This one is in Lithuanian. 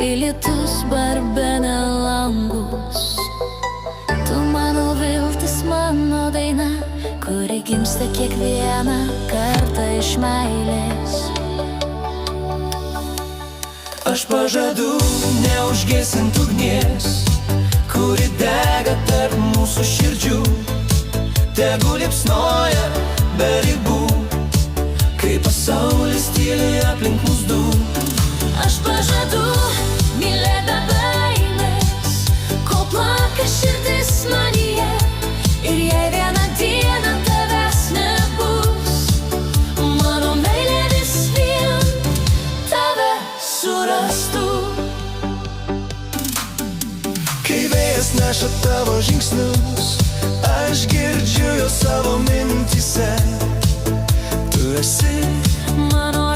kai lietus barbena langus. Tu mano viltis, mano daina, kuri gimsta kiekvieną kartą iš meilės. Aš pažadu neužgesint ugnies, kuri dega tarp mūsų širdžių. Tegu liepsnoja be ribų, kai pasaulis tyli aplink mus du. Aš pažadu mylėt be baimės, kol plaka širdis manyje. Ir jei vieną dieną tavęs nebus, mano meilė vis vien tave surastų. Kai vėjas neša tavo žingsnius, aš girdžiu jo savo mintyse. Tu esi Mano